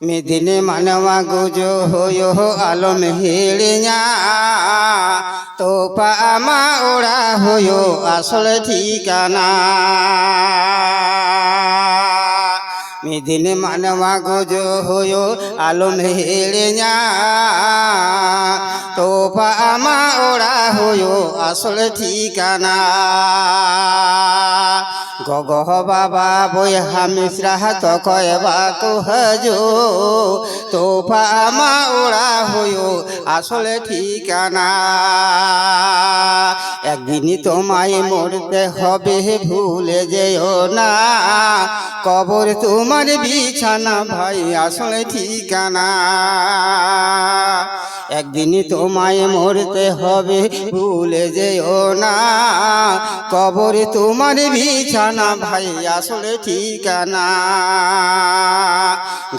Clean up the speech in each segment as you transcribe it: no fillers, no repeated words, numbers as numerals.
মেদিনে মানवा गुजो होयो आलम हेड़िया तो पामा ओड़ा होयो आसल ठिकाना मेदिने मानवा गुजो होयो आलम हेड़िया तो पामा ओड़ा होयो आसल ठिकाना गगह बाबा बयहा मिश्रा तो कयबा को हजो तो पामा ओड़ा होयो आसल ठिकाना একদিন তোমায় মরতে হবে ভুলে যেও না কবর তোমার বিছানা ভাই আসল ঠিকানা একদিন তোমায় মরতে হবে ভুলে যেও না কবর তোমার বিছানা ভাই আসল ঠিকানা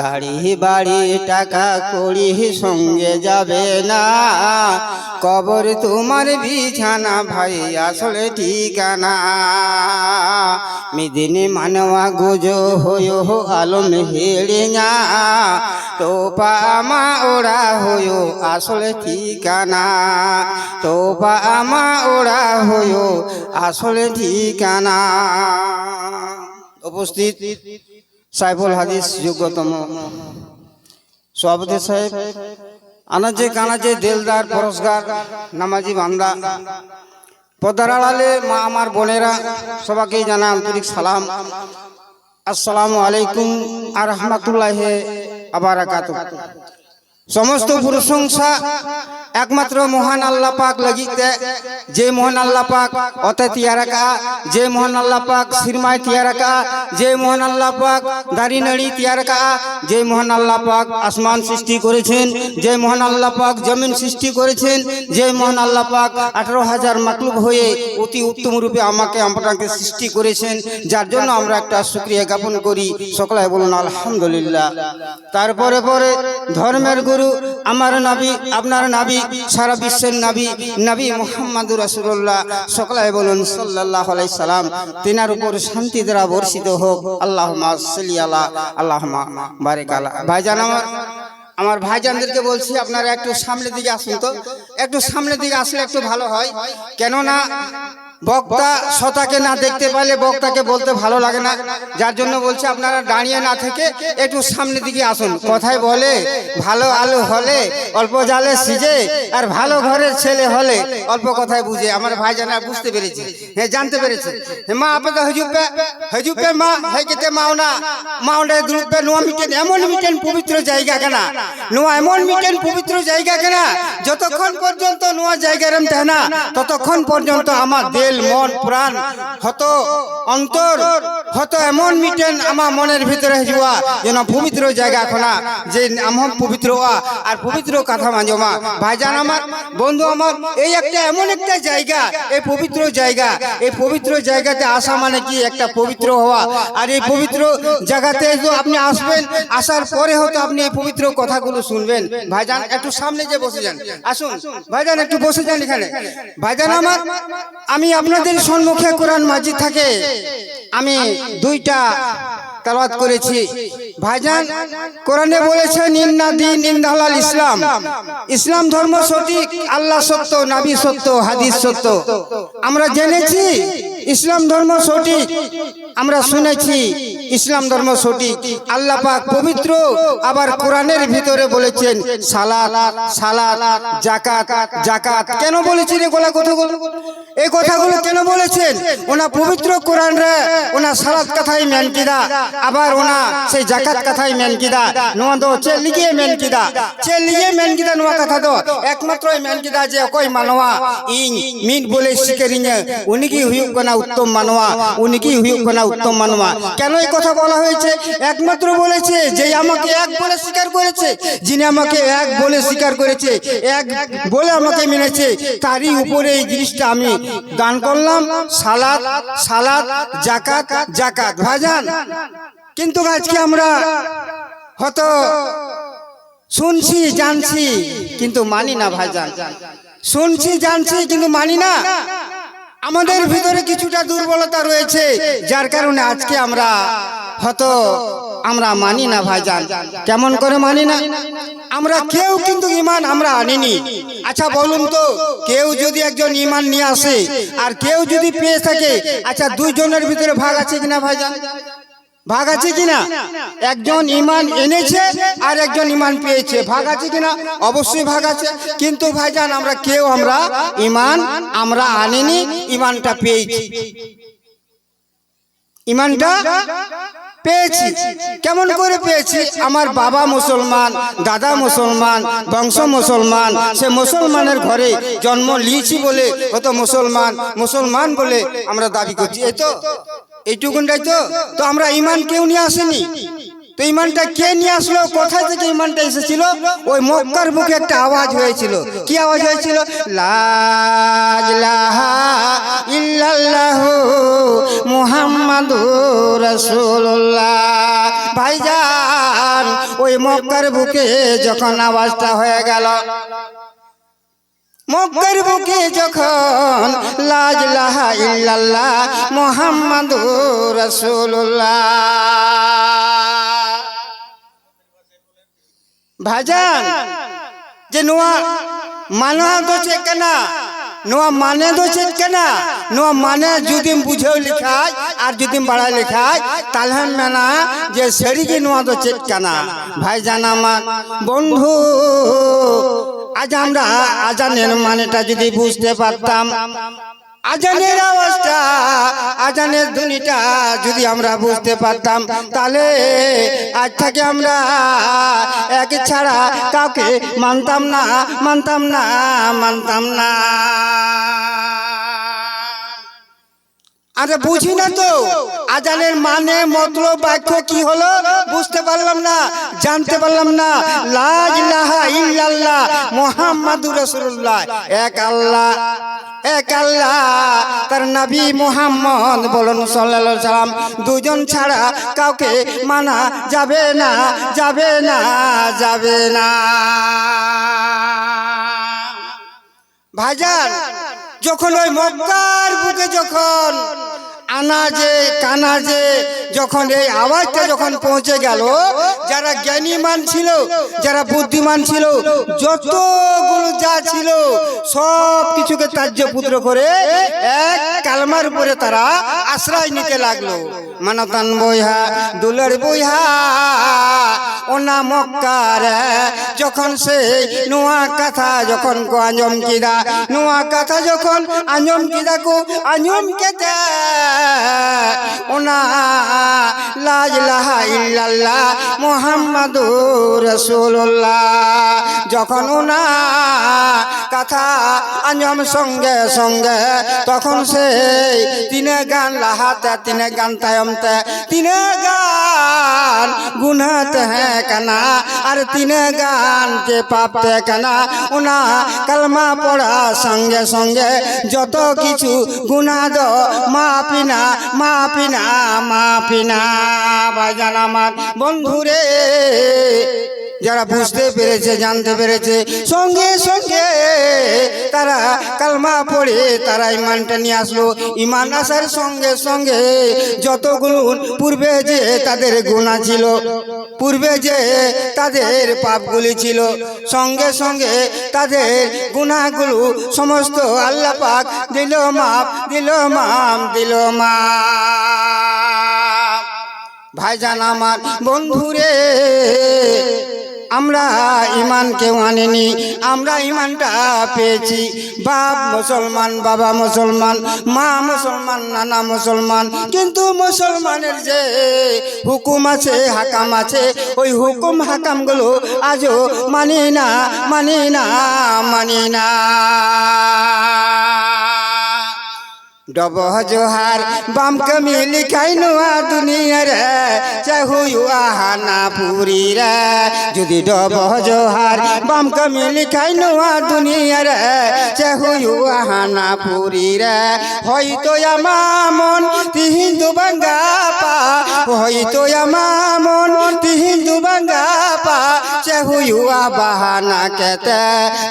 গাড়ি বাড়ি টাকা কড়ি সঙ্গে যাবে না কবর তোমার বিছানা ভাই আসল ঠিকানা মেদিনে মানवा गुजो होयो आलम हेड़िया तो पामा ओड़ा होयो आसल ठिकाना तो पामा ओड़ा होयो आसल ठिकाना उपस्थित साइफुल हादिस योग्यतम सभापति साहेब আনাজে কানাজে দিলদার পরশগার নামাজি বান্দা পর্দার আড়ালে মা আমার বোনেরা সবাইকে জানা আন্তরিক সালাম আসসালামু আলাইকুম আর রাহমাতুল্লাহি ওয়া বারাকাতুহু সমস্ত প্রশংসা একমাত্র মহান আল্লাহ পাক লাগিতে যে মহান আল্লাহ পাক অতে তিয়ারাকা যে মহান আল্লাহ পাক সিরমায় তিয়ারাকা যে মহান আল্লাহ পাক দাড়ি নাড়ি তিয়ারাকা যে মহান আল্লাহ পাক আসমান সৃষ্টি করেছেন যে মহান আল্লাহ পাক জমিন সৃষ্টি করেছেন যে মহান আল্লাহ পাক 18,000 মাকলুক হয়ে অতি উত্তম রূপে আমাকে আপনাকে সৃষ্টি করেছেন যার জন্য আমরা একটা শুকরিয়া জ্ঞাপন করি সকলে বলুন আলহামদুলিল্লাহ তারপরে পরে ধর্মের গুরু আমার নবী আপনার নবী সারা বিশ্বের নবী নবী মুহাম্মদুর রাসূলুল্লাহ সকলে বলুন সাল্লাল্লাহু আলাইহি সাল্লাম তিনার উপর শান্তি দ্বারা বর্ষিত হোক আল্লাহুম্মা সাল্লি আলা আল্লাহুম্মা বারিক আলা ভাইজান আমার ভাইজানদেরকে বলছি আপনারা একটু সামনের দিকে আসুন তো একটু সামনের দিকে আসলে একটু ভালো হয় কেন না বক্তা শ্রোতাকে না দেখতে পারলে বক্তাকে বলতে ভালো লাগে না যার জন্য বলছি আপনারা দাঁড়িয়ে না থেকে একটু সামনের দিকে আসুন কথায় বলে ভালো আলু হলে অল্প জালে সিজে আর ভালো ঘরের ছেলে হলে অল্প কথায় বুঝে আমার ভাইজানা বুঝতে পেরেছে হ্যাঁ জানতে পেরেছে মা আপনি হজুপে মা হেকেতে মাওনা মাওনা গ্রুপে নোয়া মিটেন এমন মিটেন পবিত্র জায়গা কেনা নোয়া এমন মিটেন পবিত্র জায়গা কেনা যতক্ষণ পর্যন্ত নোয়া জায়গা রাম না ততক্ষণ পর্যন্ত আমার দিল মন প্রাণ হতো অন্তর হতো এমন মিটেন আমার মনের ভিতরে যাওয়া যেন পবিত্র জায়গা খোনা যে আমার পবিত্র হওয়া আর পবিত্র কথা মাঝমা ভাইজান আমার বন্ধু আমার এই একটা এমন একটা জায়গা এই পবিত্র জায়গাতে আসা মানে কি একটা পবিত্র হওয়া আর এই পবিত্র জায়গাতে তো আপনি আসবেন আসার পরে হয়তো আপনি এই পবিত্র কথাগুলো শুনবেন ভাইজান একটু সামনে যে বসে যান আসুন ভাইজান একটু বসে যান এখানে ভাইজান আমার আমি আপনাদের সম্মুখে কোরআন মাজিদ থাকে আমি দুইটা তেলাওয়াত করেছি ভাইজান কোরআনে বলেছে ইন্না দীন ইনদাল ইসলাম ইসলাম ধর্ম সঠিক আল্লাহ সত্য নবী সত্য হাদিস সত্য আমরা জেনেছি ইসলাম ধর্ম সঠিক আমরা শুনেছি ইসলাম ধর্ম সঠিক আল্লাহ পাক পবিত্র আবার কোরআনের ভিতরে বলেছেন সালাত যাকাত কেন বলেছেন এই কথাগুলো কেন বলেছেন ওনা পবিত্র কোরআন রে ওনা সালাত কথাই মেন কিদা আবার ওনা সেই যাকাত কথাই মেন কিদা নোয়া দো চেলিয়ে মেন কিদা নোয়া কথা দো একমাত্র মেন কিদা যে কই মানওয়া ইং মিন বলে শিখেরিনে উনি কি হুইউ কোনা উত্তম মানওয়া কেন এই কথা বলা হয়েছে একমাত্র বলেছে যে আমাকে এক বলে স্বীকার করেছে যিনি আমাকে এক বলে স্বীকার করেছে এক বলে আমাকে মেনেছে তারই উপরে এই জিনিসটা আমি দান করলাম সালাত যাকাত ভাইজান কিন্তু আজকে আমরা হয়তো শুনছি জানছি কিন্তু মানি না ভাইজান শুনছি জানছি কিন্তু মানি না আমাদের ভিতরে কিছুটা দুর্বলতা রয়েছে যার কারণে আজকে আমরা হয়তো আমরা মানি না ভাইজান। কেমন করে মানি না? আমরা কেউ কিন্তু ঈমান আমরা আনিনি। আচ্ছা বলুন তো, কেউ যদি একজন ঈমান নিয়ে আসে আর কেউ যদি পেয়ে থাকে, আচ্ছা দুইজনের ভিতরে ভাগ আছে কিনা ভাইজান? ভাগ আছে কিনা? একজন ঈমান এনেছে আর একজন ঈমান পেয়েছে, ভাগ আছে কিনা? অবশ্যই ভাগ আছে। কিন্তু ভাইজান আমরা কেউ ঈমান আমরা আনিনি, ঈমানটা পেয়েছি। ঈমানটা পেয়েছি। কেমন করে পেয়েছি? আমার বাবা মুসলমান, দাদা মুসলমান, বংশ মুসলমান, সে মুসলমানের ঘরে জন্ম নিয়েছি বলে কত মুসলমান বলে আমরা দাবি করছি। এই তো এইটুকুনটাই তো আমরা ঈমান কেউ নিয়ে আসেনি। তো ঈমানটা কে নিয়ে আসলো? কোথায় থেকে ঈমানটা এসেছিল? ওই মক্কার বুকে একটা আওয়াজ হয়েছিল। কি আওয়াজ হয়েছিল? লা ইলাহা ইল্লাল্লাহু মুহাম্মাদুর রাসূলুল্লাহ। ভাইজান ওই মক্কার বুকে যখন আওয়াজটা হয়ে গেল, মক্কার বুকে যখন লা ইলাহা ইল্লাল্লাহ মুহাম্মাদুর রাসূলুল্লাহ, ভাইজান যে নোয়া মানা দোছে কেনা, নোয়া মানে দোছে কেনা, নোয়া মানে যদি বুঝেও লিখায় আর যদি বাড়া লিখায় তাহলে মেনা যে সেরিকে নোয়া দোছে কেনা। ভাইজান আমার বন্ধু, আজ আমরা আজানের মানেটা যদি বুঝতে পারতাম, আজানের আওয়াজটা, আজানের ধ্বনিটা যদি আমরা বুঝতে পারতাম, তাহলে আজ থেকে আমরা এক ছাড়া কাউকে মানতাম না। আরে বুঝি না তো আজানের মানে মতলব বাক্য কি হলো, বুঝতে পারলাম না, জানতে পারলাম না। লা ইলাহা ইল্লাল্লাহ মুহাম্মাদুর রাসূলুল্লাহ, এক আল্লাহ তার নবী মুহাম্মদ বলুন সাল্লাল্লাহু আলাইহি সাল্লাম, দুজন ছাড়া কাউকে মানা যাবে না। ভাইজান যখন ওই মক্কার বুকে যখন আনাজে কানাজে যখন এই আওয়াজটা যখন পৌঁছে গেল, যারা জ্ঞানীমান ছিল, যারা বুদ্ধিমান ছিল, যতগুলো যা ছিল সব কিছুকে তাজ্যপুত্র করে এক কালমার উপরে তারা আশ্রয় নিতে লাগলো। মানতান বইহা দুলের বইহা ওনা মক্কার যখন সে নোয়া কথা যখন কো আঞ্জম কিদা, নোয়া কথা যখন আঞ্জম কিদা কো আঞ্জম কেতে ওনা লা ইলাহা ইল্লাল্লাহ মুহাম্মাদুর রাসূলুল্লাহ, যখন ওনা কথা আঞ্জম সঙ্গে সঙ্গে তখন সে তিনে গান লাহাতে তিনে গান তায়মতে তিনে গান গুনাতে হ্যাঁ কানা আর তিনে গান কে পাপতে কানা। ওনা কালমা পড়া সঙ্গে সঙ্গে যত কিছু গুনাহ দো মাপিনা। ভাইজান আমার বন্ধুরে, যারা বুঝতে পেরেছে, জানতে পেরেছে, সঙ্গে সঙ্গে তারা কালমা পড়ে তারা ঈমানটা নিয়ে আসলো। ঈমান আসার সঙ্গে সঙ্গে যতগুলো পূর্বে যে তাদের গুনাহ ছিল, পূর্বে যে তাদের পাপগুলি ছিল, সঙ্গে সঙ্গে তাদের গুনাহগুলো সমস্ত আল্লাহ পাক দিল মাফ। ভাইজান আমার বন্ধুরে, আমরা ঈমান কেউ আনিনি, আমরা ঈমানটা পেয়েছি। বাপ মুসলমান, বাবা মুসলমান, মা মুসলমান, নানা মুসলমান, কিন্তু মুসলমানের যে হুকুম আছে, হাকাম আছে, ওই হুকুম হাকামগুলো আজও মানি না। ডব জোহার বাম কমি লিখাই নোয়া দুনিয়ার চাহু আহানা পুরী রে, যদি ডব জোহার বাম কমি লিখাই নোয়া দুনিয়ার চাহু আহানা পুরী রে, হয়তো আমার মন তিহিন্দু বাঙ্গা পা, হয়তো আমার মন তিহিন্দু বাঙ্গা পা যে হুয়া বাহানা কেতে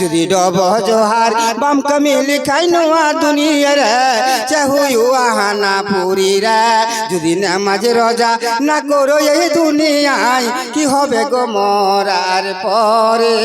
যদি ডব জোহার বাম কমি লিখাই নোয়া দুনিয়ার যে হুয়া হানা পুরি রে যদি নামাজ রোজা না করো এই দুনিয়ায় কি হবে গো মরার পরে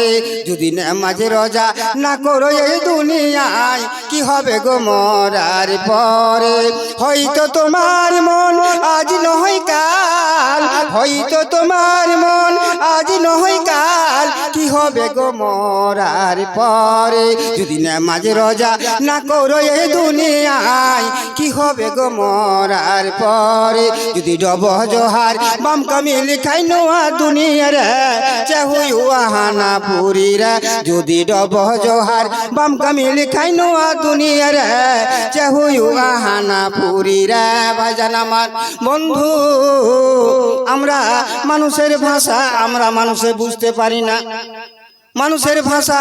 যদি নামাজ রোজা না করো এই দুনিয়ায় কি হবে গো মরার পরে হয়তো তোমার মন আজ নয় কাল হয়তো তোমার মন আজ নয় কাল কি হবে গো মরার পরে যদি নামাজ রোজা না করো এই দুনিয়ায় কি হবে গো মরার পরে যদি ডব জোহার বাম কমি লিখাই নোয়া দুনিয়ার চাহুয়া হানা পুরি রে যদি ডব জোহার বাম কমি লিখাই নোয়া দুনিয়ার চাহুয়া হানা পুরি রে ভাইজান আমার বন্ধু আমরা মানুষের ভাষা আমরা মানুষে বুঝতে পারি না মানুষের ভাষা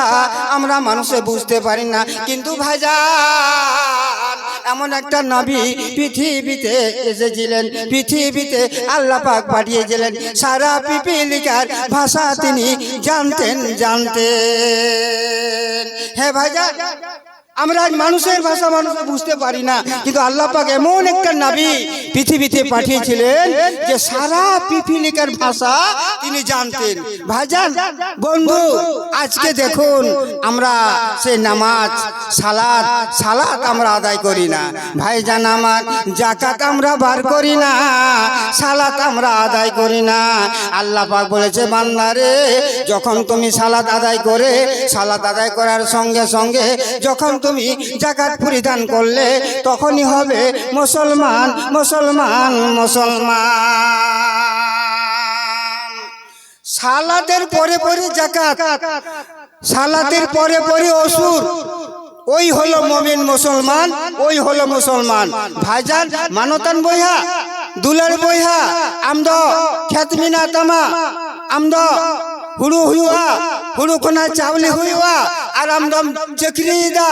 আমরা মানুষে বুঝতে পারি না কিন্তু ভাইজান এমন একটা নবী পৃথিবীতে এসেছিলেন পৃথিবীতে আল্লাহ পাক পাঠিয়েছিলেন সারা পিপিলিকার ভাষা তিনি জানতেন হে ভাইজান আমরা মানুষের ভাষা মানুষ বুঝতে পারি না কিন্তু আল্লাহ পাক এমন একটা নবী পৃথিবীতে পাঠিয়েছিলেন যে সারা পিপিলিকার ভাষা তিনি জানতেন ভাইজান বন্ধু আজকে দেখুন আমরা সে নামাজ সালাত আমরা আদায় করি না ভাইজান আমার যাকাত আমরা বার করি না সালাত আমরা আদায় করি না আল্লাহ পাক বলেছে বান্দারে যখন তুমি সালাত আদায় করার সঙ্গে সঙ্গে যখন তুমি যাকাত পরিধান করলে তখনই হবে মুসলমান সালাতের পরে পরে যাকাত সালাতের পরে পরে অসুর ওই হলো মুমিন মুসলমান ওই হলো মুসলমান ভাইজান মানতান বইহা দুলার বইহা আমদ খেতমিনা তামা আমদ হুড়ু হুয়া হুড়ু কোনা চাউলি হুয়া আর আমদম চাকরি দা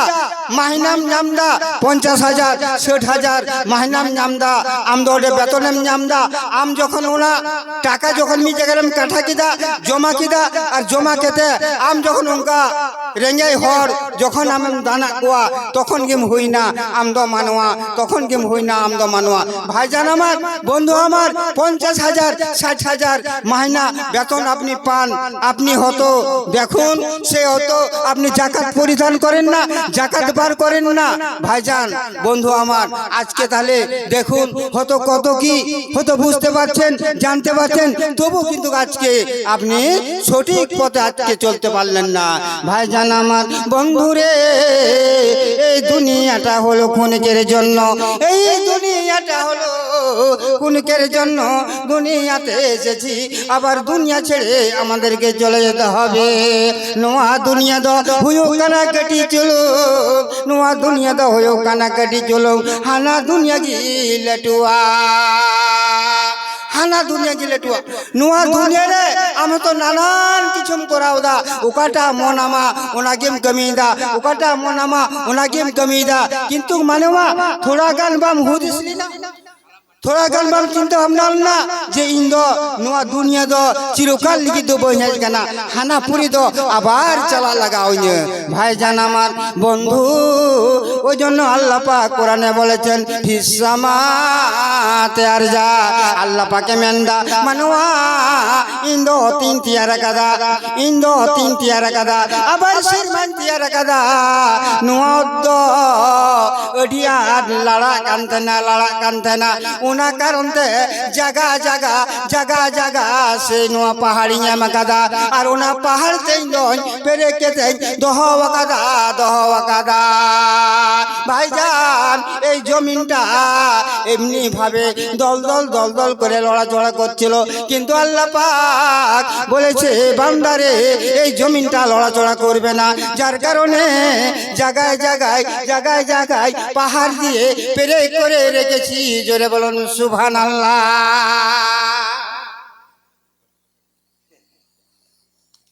মাহিনাম নামদা 50,000 60,000 মাহিনাম নামদা আমদোড়ে বেতনম নামদা আম যখন ওনা টাকা যখন মি জায়গায় কাঠা কিদা জমা কিদা আর জমা কেতে আম যখন উনকা রেঙ্গাই হর যখন আম দানা কোয়া তখন গেম হই না আমদ মানোয়া তখন গেম হই না আমদ মানোয়া ভাইজান আমার বন্ধু আমার 50,000 60,000 মাহিনা বেতন আপনি পান আপনি হতো দেখুন সে হতো আপনি যাকাত পরিধান করেন না যাকাত বার করেন না ভাইজান বন্ধু আমার আজকে তাহলে দেখুন হতো কত কি হতো বুঝতে পারছেন জানতে পারছেন তবু কিন্তু আজকে আপনি সঠিক পথে আজকে চলতে পারলেন না ভাইজান আমার বন্ধুরে এই দুনিয়াটা হলো ক্ষণিকের জন্য এই দুনিয়াটা হলো ক্ষণিকের জন্য দুনিয়াতে এসেছি আবার দুনিয়া ছেড়ে আমাদেরকে চলে যেতে হবে নোয়া দুনিয়া দ হুয়ো কানা কাটি চলো নোয়া দুনিয়া দ হুয়ো কানা কাটি চলো হানা দুনিয়া গিলেটুয়া হানা দুনিয়া গিলেটুয়া নোয়া দুনিয়া রে আমি তো নানান কিছু করাও দা ওকাটা মনামা ওনা গেম কমি দা ওকাটা মনামা ওনা গেম কমি দা কিন্তু মানেমা থোড়া গান বাম হুদিসলি না थोड़ा गान बाम चिंता भावना ना जे इन दो नोआ दुनिया दो चिरकाल लिखि दो बहिनाज गाना हाना पुरी दो आबार चला लगाओ ने भाईजान आमार बंधु ओई जन्य आल्लाह पाक कुराने बोलेছেন फिस सामाते आरजा आल्लाह पाके मेंदा मानुआ इन दो तीन तियारा कदा आबार शिरमान तियारा कदा नोआ दो ओडिया लाड़ा कांतना उना कारणते जगह जगह से नुआ पहाड़िया मकादा और उना पहाड़ तेन पेरे के दहवाकादा भाईजान এই জমিনটা এমনি ভাবে দল করে লড়াচড়া করছিল কিন্তু আল্লাহ পাক বলেছে বান্দারে এই জমিনটা লড়াচড়া করবে না যার কারণে জায়গায় জায়গায় পাহাড় দিয়ে পেরে করে রেখেছি জোরে বলুন সুবহানাল্লাহ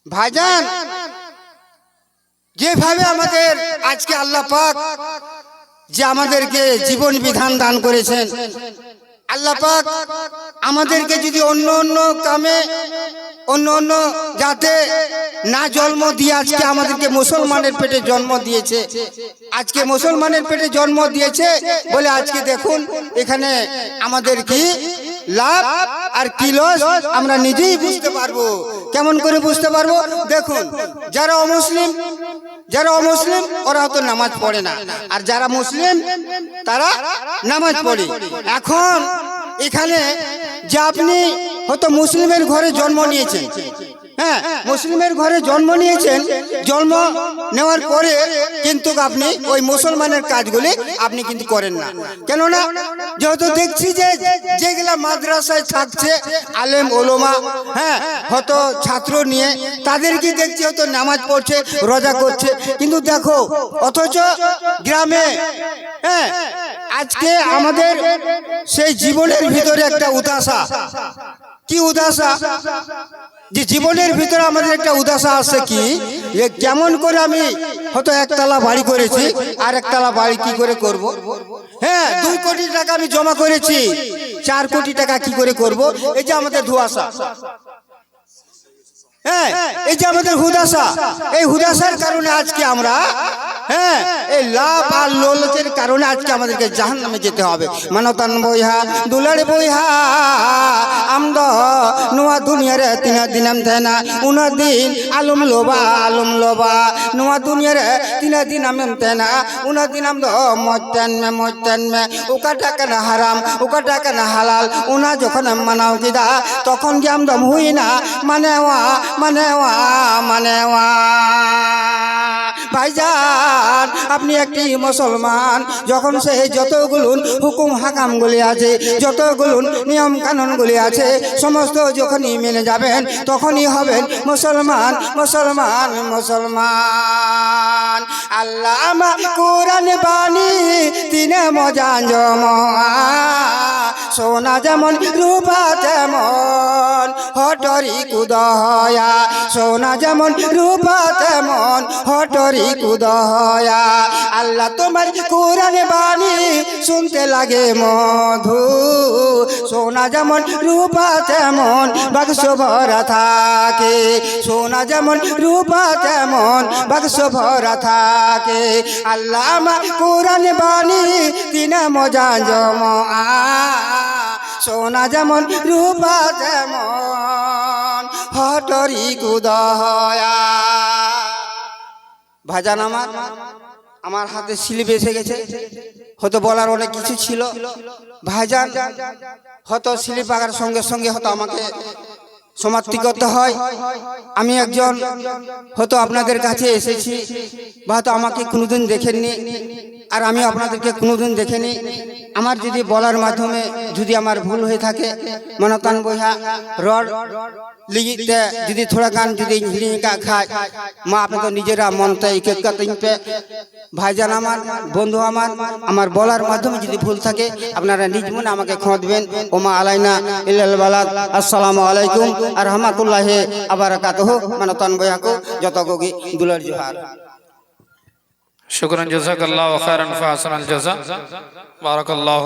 ভাইজান যেভাবে আমাদের আজকে আল্লাহ পাক যে আমাদেরকে জীবন বিধান দান করেছেন আল্লাহ পাক আমাদেরকে যদি অন্য কামে অন্য অন্য যাতে না জন্ম দিয়ে আজকে আমাদেরকে মুসলমানের পেটে জন্ম দিয়েছে। আজকে মুসলমানের পেটে জন্ম দিয়েছে বলে আজকে দেখুন এখানে আমাদের কি লাভ আর কি লস আমরা নিজেই বুঝতে পারবো। কেমন করে বুঝতে পারবো? দেখুন, যারা অমুসলিম ওরা হয়তো নামাজ পড়ে না, আর যারা মুসলিম তারা নামাজ পড়ে। এখন এখানে যে আপনি হয়তো মুসলিমের ঘরে জন্ম নিয়েছেন, হ্যাঁ মুসলিমের ঘরে জন্ম নিয়েছেন, জন্ম নেওয়ার পরে কিন্তু আপনি ওই মুসলমানের কাজগুলি আপনি কিন্তু করেন না। কেননা যেহেতু দেখছি যে যেগুলা মাদ্রাসায় থাকছে আলেম ওলমা, হ্যাঁ হয়তো ছাত্র নিয়ে তাদেরকে দেখছি হয়তো নামাজ পড়ছে, রোজা করছে, কিন্তু দেখো অথচ গ্রামে হ্যাঁ আজকে আমাদের সেই জীবনের ভিতরে একটা উদাসা। কি উদাসা? যে জীবনের ভিতরে আমাদের একটা উদাসা আছে কি, কেমন করে আমি হয়তো একতলা বাড়ি করেছি, আর একতলা বাড়ি কি করে করব? হ্যাঁ 2 কোটি টাকা আমি জমা করেছি, 4 কোটি টাকা কি করে করব? এই যে আমাদের ধুয়াশা, হ্যাঁ এই যে আমাদের হুদাসা, এই হুদাসার কারণে আজকে আমরা হ্যাঁ এই লাভ আর লোলচের কারণে আজকে আমাদেরকে জাহান্নামে যেতে হবে। মানতান বইহা দুলারে বইহা আমদ নোয়া দুনিয়ারে তিনা দিনাম থেনা উনা দিন আলম লোবা নোয়া দুনিয়ারে তিনা দিনাম থেনা উনা দিন আমদ মজ্জান মে ওকা টাকা না হারাম ওকা টাকা না হালাল উনা যখন মানাও কিদা তখন কি আমদম হুই না মানেওয়া ভাইজান, আপনি একটি মুসলমান, যখন সে যতগুলো হুকুম হাকামগুলি আছে, যতগুলো নিয়ম কানুনগুলি আছে, সমস্ত যখনই মেনে যাবেন তখনই হবেন মুসলমান। আল্লাহ কোরআন বাণী তিনে মজান জমা, সোনা যেমন রূপা তেমন হটরি কুদয়া, সোনা যেমন রূপা তেমন হটরি কুদয়া। আল্লাহ তোমার কোরআন বাণী শুনতে লাগে মধু, সোনা যেমন রূপা তেমন বাক্স ভরা থাকে, সোনা যেমন রূপা তেমন বাক্স ভরা থাকে। আল্লাহ আমার কোরআন বাণী তিনে মজা জমা, সোনা যেমন রূপা তেমন হটরি কুদয়া। ভাজান আমার হাতে স্লিপ এসে গেছে, হয়তো বলার অনেক কিছু ছিল ভাইজান, হয়তো স্লিপ আগার সঙ্গে সঙ্গে হয়তো আমাকে সমাপ্তি করতে হয়। আমি একজন হয়তো আপনাদের কাছে এসেছি, বা হয়তো আমাকে কোনোদিন দেখেননি, আর আমি আপনাদেরকে কোনোদিন দেখিনি। আমার যদি বলার মাধ্যমে যদি আমার ভুল হয়ে থাকে, মনতান বইহা রড লিগিতে যদি থোড়া গান যদি হিড়িকা খায় মা আপনি তো নিজেরা মনটা ইকে ভাইজান আমার বন্ধু আমার বলার মাধ্যমে যদি ভুল থাকে আপনারা নিজ মনে আমাকে ক্ষমা দিবেন। ওমা আলাইনা ইল্লাল বালাগ। আসসালামু আলাইকুম আর রহমাতুল্লাহি ওয়া বারাকাতুহু। মনতান বইহাকো যত গগি দুলার জোহার। শুকরান জাযাকাল্লাহু খায়রান ফা হাসানাল জাযা। বারাকাল্লাহু